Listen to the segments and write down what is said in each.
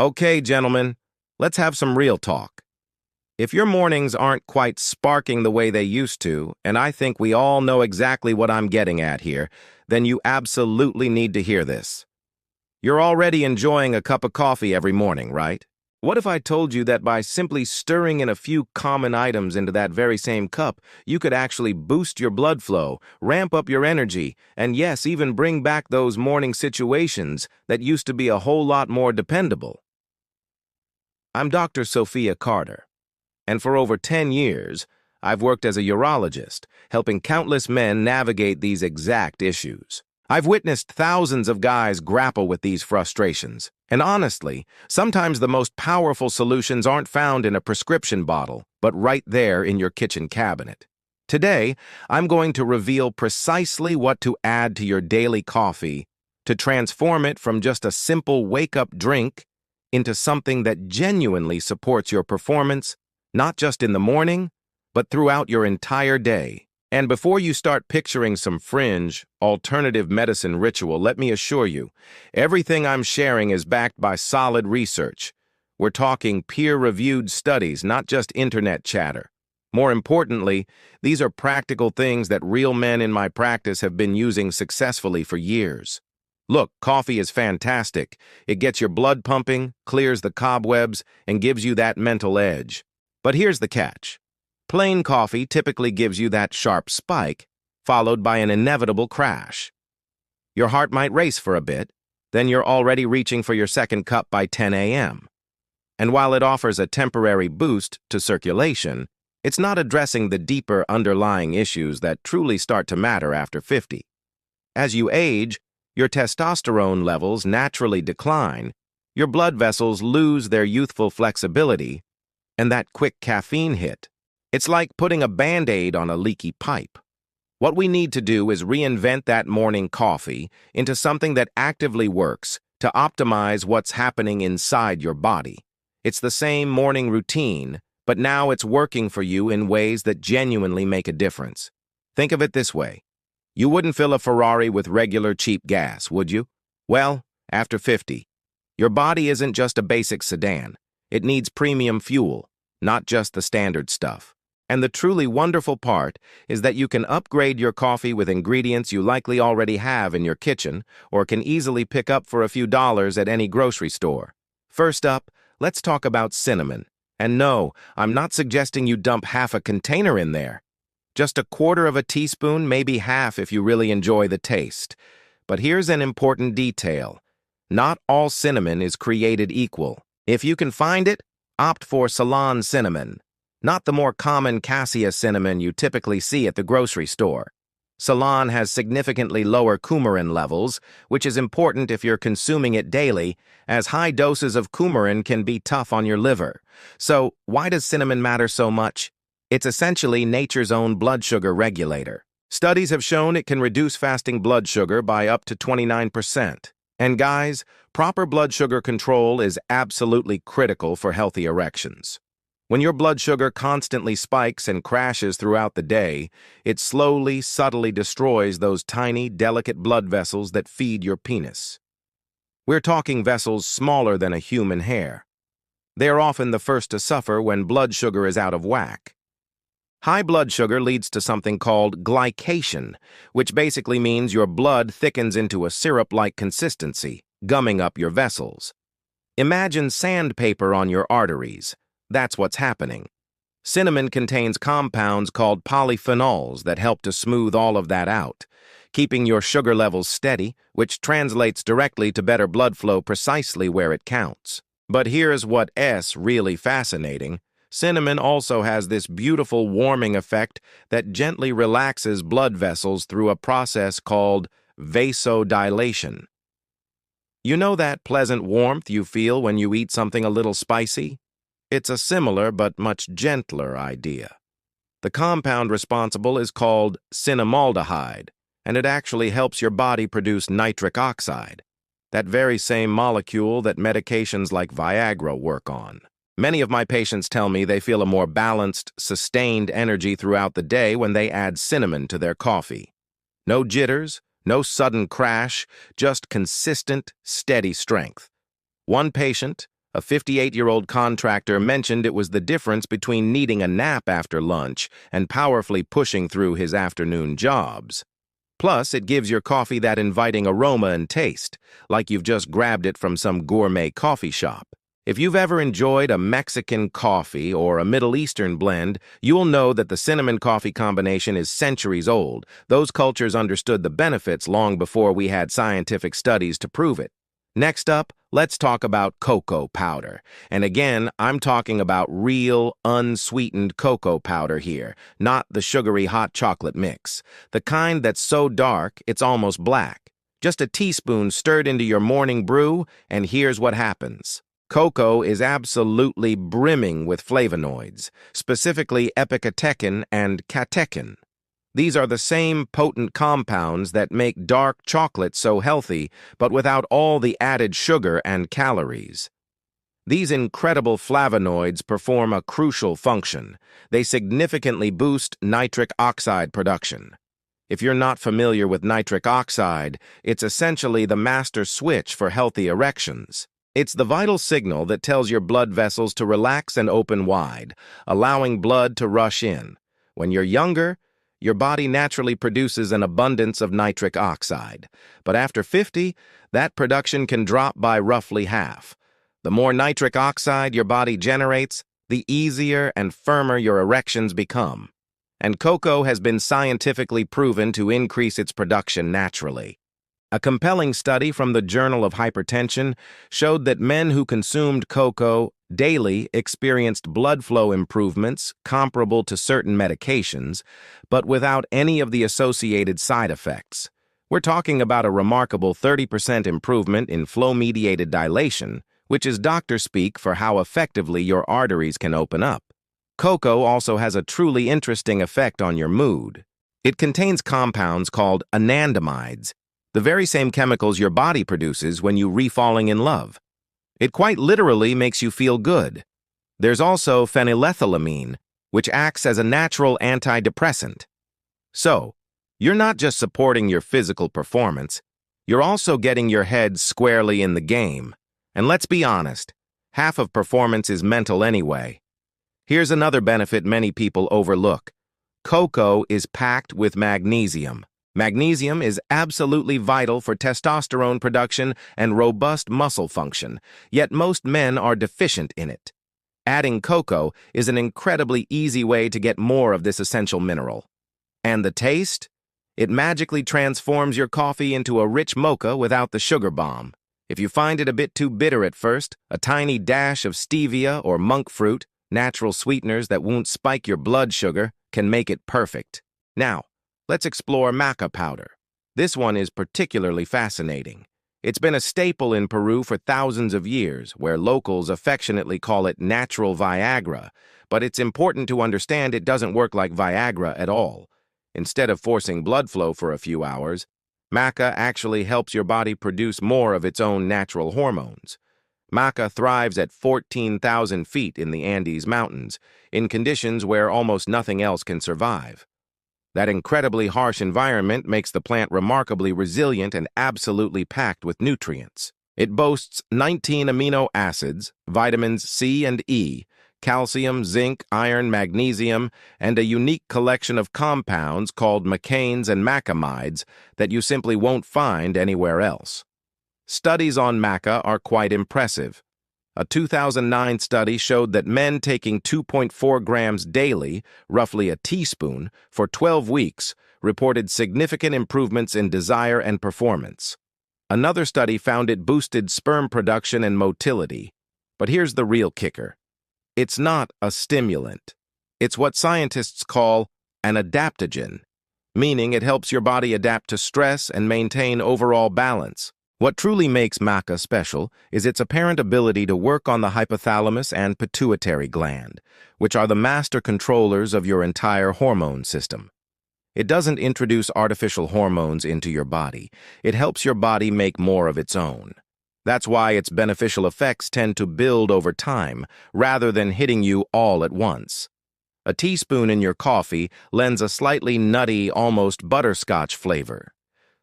Okay, gentlemen, let's have some real talk. If your mornings aren't quite sparking the way they used to, and I think we all know exactly what I'm getting at here, then you absolutely need to hear this. You're already enjoying a cup of coffee every morning, right? What if I told you that by simply stirring in a few common items into that very same cup, you could actually boost your blood flow, ramp up your energy, and yes, even bring back those morning situations that used to be a whole lot more dependable? I'm Dr. Sophia Carter, and for over 10 years, I've worked as a urologist, helping countless men navigate these exact issues. I've witnessed thousands of guys grapple with these frustrations, and honestly, sometimes the most powerful solutions aren't found in a prescription bottle, but right there in your kitchen cabinet. Today, I'm going to reveal precisely what to add to your daily coffee to transform it from just a simple wake-up drink into something that genuinely supports your performance, not just in the morning, but throughout your entire day. And before you start picturing some fringe, alternative medicine ritual, let me assure you, everything I'm sharing is backed by solid research. We're talking peer-reviewed studies, not just internet chatter. More importantly, these are practical things that real men in my practice have been using successfully for years. Look, coffee is fantastic. It gets your blood pumping, clears the cobwebs, and gives you that mental edge. But here's the catch. Plain coffee typically gives you that sharp spike, followed by an inevitable crash. Your heart might race for a bit, then you're already reaching for your second cup by 10 a.m. And while it offers a temporary boost to circulation, it's not addressing the deeper underlying issues that truly start to matter after 50. As you age, your testosterone levels naturally decline, your blood vessels lose their youthful flexibility, and that quick caffeine hit. It's like putting a Band-Aid on a leaky pipe. What we need to do is reinvent that morning coffee into something that actively works to optimize what's happening inside your body. It's the same morning routine, but now it's working for you in ways that genuinely make a difference. Think of it this way. You wouldn't fill a Ferrari with regular cheap gas, would you? Well, after 50, your body isn't just a basic sedan. It needs premium fuel, not just the standard stuff. And the truly wonderful part is that you can upgrade your coffee with ingredients you likely already have in your kitchen or can easily pick up for a few dollars at any grocery store. First up, let's talk about cinnamon. And no, I'm not suggesting you dump half a container in there. Just a quarter of a teaspoon, maybe half if you really enjoy the taste. But here's an important detail. Not all cinnamon is created equal. If you can find it, opt for Ceylon cinnamon, not the more common cassia cinnamon you typically see at the grocery store. Ceylon has significantly lower coumarin levels, which is important if you're consuming it daily, as high doses of coumarin can be tough on your liver. So, why does cinnamon matter so much? It's essentially nature's own blood sugar regulator. Studies have shown it can reduce fasting blood sugar by up to 29%. And guys, proper blood sugar control is absolutely critical for healthy erections. When your blood sugar constantly spikes and crashes throughout the day, it slowly, subtly destroys those tiny, delicate blood vessels that feed your penis. We're talking vessels smaller than a human hair. They are often the first to suffer when blood sugar is out of whack. High blood sugar leads to something called glycation, which basically means your blood thickens into a syrup-like consistency, gumming up your vessels. Imagine sandpaper on your arteries. That's what's happening. Cinnamon contains compounds called polyphenols that help to smooth all of that out, keeping your sugar levels steady, which translates directly to better blood flow precisely where it counts. But here's what's really fascinating. Cinnamon also has this beautiful warming effect that gently relaxes blood vessels through a process called vasodilation. You know that pleasant warmth you feel when you eat something a little spicy? It's a similar but much gentler idea. The compound responsible is called cinnamaldehyde, and it actually helps your body produce nitric oxide, that very same molecule that medications like Viagra work on. Many of my patients tell me they feel a more balanced, sustained energy throughout the day when they add cinnamon to their coffee. No jitters, no sudden crash, just consistent, steady strength. One patient, A 58-year-old contractor mentioned it was the difference between needing a nap after lunch and powerfully pushing through his afternoon jobs. Plus, it gives your coffee that inviting aroma and taste, like you've just grabbed it from some gourmet coffee shop. If you've ever enjoyed a Mexican coffee or a Middle Eastern blend, you'll know that the cinnamon coffee combination is centuries old. Those cultures understood the benefits long before we had scientific studies to prove it. Next up, let's talk about cocoa powder. And again, I'm talking about real, unsweetened cocoa powder here, not the sugary hot chocolate mix. The kind that's so dark, it's almost black. Just a teaspoon stirred into your morning brew, and here's what happens. Cocoa is absolutely brimming with flavonoids, specifically epicatechin and catechin. These are the same potent compounds that make dark chocolate so healthy, but without all the added sugar and calories. These incredible flavonoids perform a crucial function. They significantly boost nitric oxide production. If you're not familiar with nitric oxide, it's essentially the master switch for healthy erections. It's the vital signal that tells your blood vessels to relax and open wide, allowing blood to rush in. When you're younger, your body naturally produces an abundance of nitric oxide, but after 50, that production can drop by roughly half. The more nitric oxide your body generates, the easier and firmer your erections become. And cocoa has been scientifically proven to increase its production naturally. A compelling study from the Journal of Hypertension showed that men who consumed cocoa daily experienced blood flow improvements comparable to certain medications, but without any of the associated side effects. We're talking about a remarkable 30% improvement in flow-mediated dilation, which is doctor speak for how effectively your arteries can open up. Cocoa also has a truly interesting effect on your mood. It contains compounds called anandamides, the very same chemicals your body produces when you re-falling in love. It quite literally makes you feel good. There's also phenylethylamine, which acts as a natural antidepressant. So, you're not just supporting your physical performance, you're also getting your head squarely in the game. And let's be honest, half of performance is mental anyway. Here's another benefit many people overlook. Cocoa is packed with magnesium. Magnesium is absolutely vital for testosterone production and robust muscle function, yet most men are deficient in it. Adding cocoa is an incredibly easy way to get more of this essential mineral. And the taste? It magically transforms your coffee into a rich mocha without the sugar bomb. If you find it a bit too bitter at first, a tiny dash of stevia or monk fruit, natural sweeteners that won't spike your blood sugar, can make it perfect. Now, let's explore maca powder. This one is particularly fascinating. It's been a staple in Peru for thousands of years, where locals affectionately call it natural Viagra, but it's important to understand it doesn't work like Viagra at all. Instead of forcing blood flow for a few hours, maca actually helps your body produce more of its own natural hormones. Maca thrives at 14,000 feet in the Andes Mountains, in conditions where almost nothing else can survive. That incredibly harsh environment makes the plant remarkably resilient and absolutely packed with nutrients. It boasts 19 amino acids, vitamins C and E, calcium, zinc, iron, magnesium, and a unique collection of compounds called macanes and macamides that you simply won't find anywhere else. Studies on maca are quite impressive. A 2009 study showed that men taking 2.4 grams daily, roughly a teaspoon, for 12 weeks reported significant improvements in desire and performance. Another study found it boosted sperm production and motility. But here's the real kicker. It's not a stimulant. It's what scientists call an adaptogen, meaning it helps your body adapt to stress and maintain overall balance. What truly makes maca special is its apparent ability to work on the hypothalamus and pituitary gland, which are the master controllers of your entire hormone system. It doesn't introduce artificial hormones into your body. It helps your body make more of its own. That's why its beneficial effects tend to build over time, rather than hitting you all at once. A teaspoon in your coffee lends a slightly nutty, almost butterscotch flavor.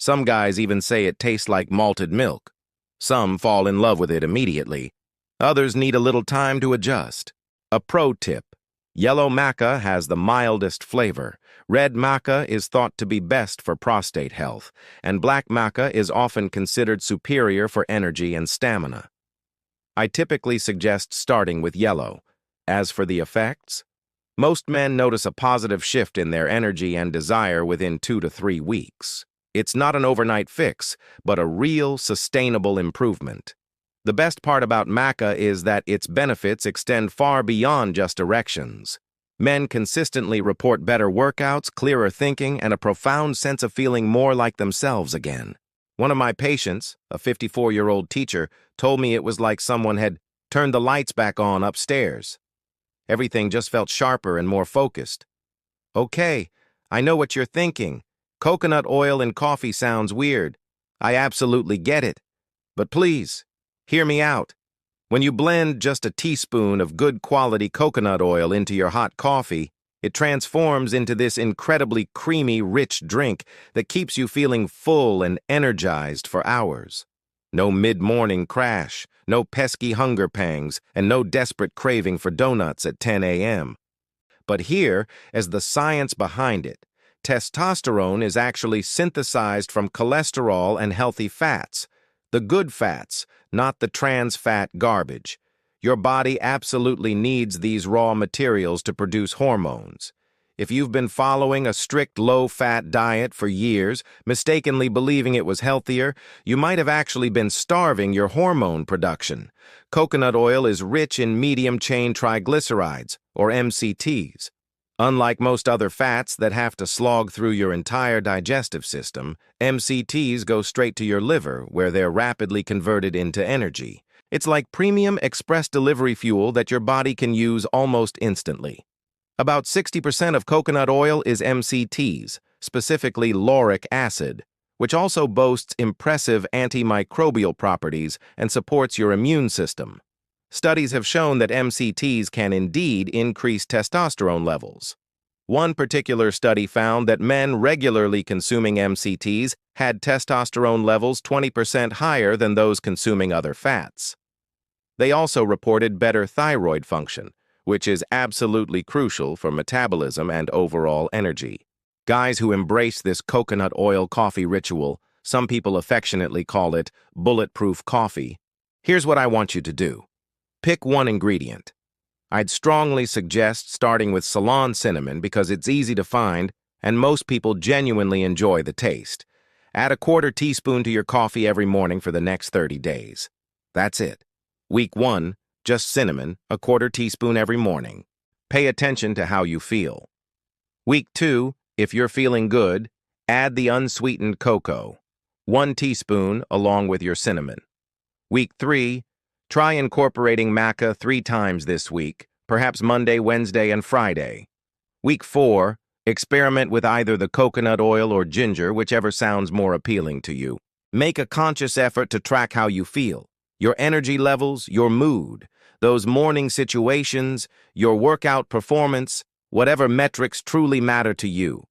Some guys even say it tastes like malted milk. Some fall in love with it immediately. Others need a little time to adjust. A pro tip: yellow maca has the mildest flavor. Red maca is thought to be best for prostate health, and black maca is often considered superior for energy and stamina. I typically suggest starting with yellow. As for the effects, most men notice a positive shift in their energy and desire within 2 to 3 weeks. It's not an overnight fix, but a real, sustainable improvement. The best part about maca is that its benefits extend far beyond just erections. Men consistently report better workouts, clearer thinking, and a profound sense of feeling more like themselves again. One of my patients, a 54-year-old teacher, told me it was like someone had turned the lights back on upstairs. Everything just felt sharper and more focused. Okay, I know what you're thinking. Coconut oil in coffee sounds weird. I absolutely get it. But please, hear me out. When you blend just a teaspoon of good quality coconut oil into your hot coffee, it transforms into this incredibly creamy, rich drink that keeps you feeling full and energized for hours. No mid-morning crash, no pesky hunger pangs, and no desperate craving for donuts at 10 a.m. But here is the science behind it. Testosterone is actually synthesized from cholesterol and healthy fats. The good fats, not the trans fat garbage. Your body absolutely needs these raw materials to produce hormones. If you've been following a strict low-fat diet for years, mistakenly believing it was healthier, you might have actually been starving your hormone production. Coconut oil is rich in medium-chain triglycerides, or MCTs. Unlike most other fats that have to slog through your entire digestive system, MCTs go straight to your liver, where they're rapidly converted into energy. It's like premium express delivery fuel that your body can use almost instantly. About 60% of coconut oil is MCTs, specifically lauric acid, which also boasts impressive antimicrobial properties and supports your immune system. Studies have shown that MCTs can indeed increase testosterone levels. One particular study found that men regularly consuming MCTs had testosterone levels 20% higher than those consuming other fats. They also reported better thyroid function, which is absolutely crucial for metabolism and overall energy. Guys who embrace this coconut oil coffee ritual, some people affectionately call it bulletproof coffee. Here's what I want you to do. Pick one ingredient. I'd strongly suggest starting with Ceylon cinnamon because it's easy to find and most people genuinely enjoy the taste. Add a quarter teaspoon to your coffee every morning for the next 30 days. That's it. Week 1, just cinnamon, a quarter teaspoon every morning. Pay attention to how you feel. Week 2, if you're feeling good, add the unsweetened cocoa, 1 teaspoon along with your cinnamon. Week 3, try incorporating maca 3 times this week, perhaps Monday, Wednesday, and Friday. Week 4, experiment with either the coconut oil or ginger, whichever sounds more appealing to you. Make a conscious effort to track how you feel, your energy levels, your mood, those morning situations, your workout performance, whatever metrics truly matter to you.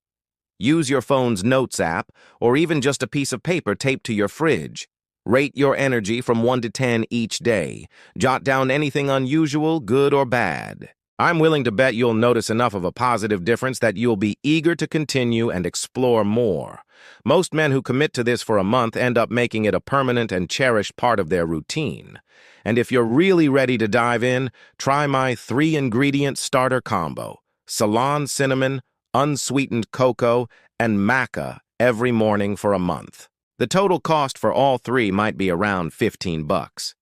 Use your phone's Notes app, or even just a piece of paper taped to your fridge. Rate your energy from 1 to 10 each day. Jot down anything unusual, good or bad. I'm willing to bet you'll notice enough of a positive difference that you'll be eager to continue and explore more. Most men who commit to this for a month end up making it a permanent and cherished part of their routine. And if you're really ready to dive in, try my 3-ingredient starter combo: Ceylon cinnamon, unsweetened cocoa, and maca every morning for a month. The total cost for all 3 might be around $15.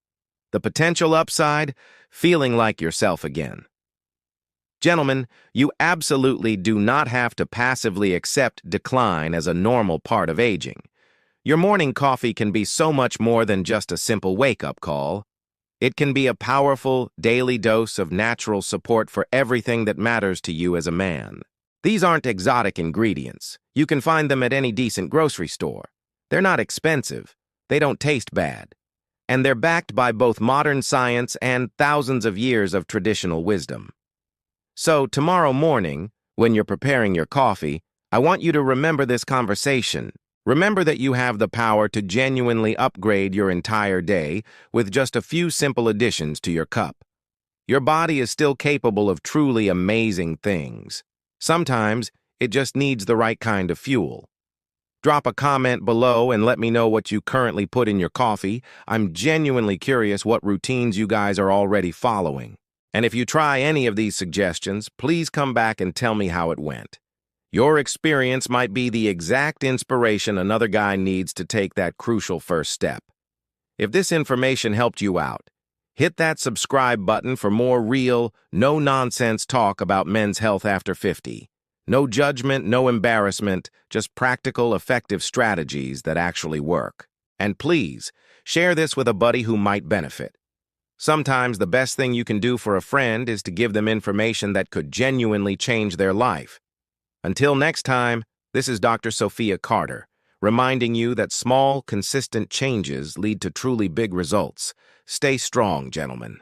The potential upside? Feeling like yourself again. Gentlemen, you absolutely do not have to passively accept decline as a normal part of aging. Your morning coffee can be so much more than just a simple wake-up call. It can be a powerful, daily dose of natural support for everything that matters to you as a man. These aren't exotic ingredients. You can find them at any decent grocery store. They're not expensive. They don't taste bad. And they're backed by both modern science and thousands of years of traditional wisdom. So tomorrow morning, when you're preparing your coffee, I want you to remember this conversation. Remember that you have the power to genuinely upgrade your entire day with just a few simple additions to your cup. Your body is still capable of truly amazing things. Sometimes it just needs the right kind of fuel. Drop a comment below and let me know what you currently put in your coffee. I'm genuinely curious what routines you guys are already following. And if you try any of these suggestions, please come back and tell me how it went. Your experience might be the exact inspiration another guy needs to take that crucial first step. If this information helped you out, hit that subscribe button for more real, no-nonsense talk about men's health after 50. No judgment, no embarrassment, just practical, effective strategies that actually work. And please, share this with a buddy who might benefit. Sometimes the best thing you can do for a friend is to give them information that could genuinely change their life. Until next time, this is Dr. Sophia Carter, reminding you that small, consistent changes lead to truly big results. Stay strong, gentlemen.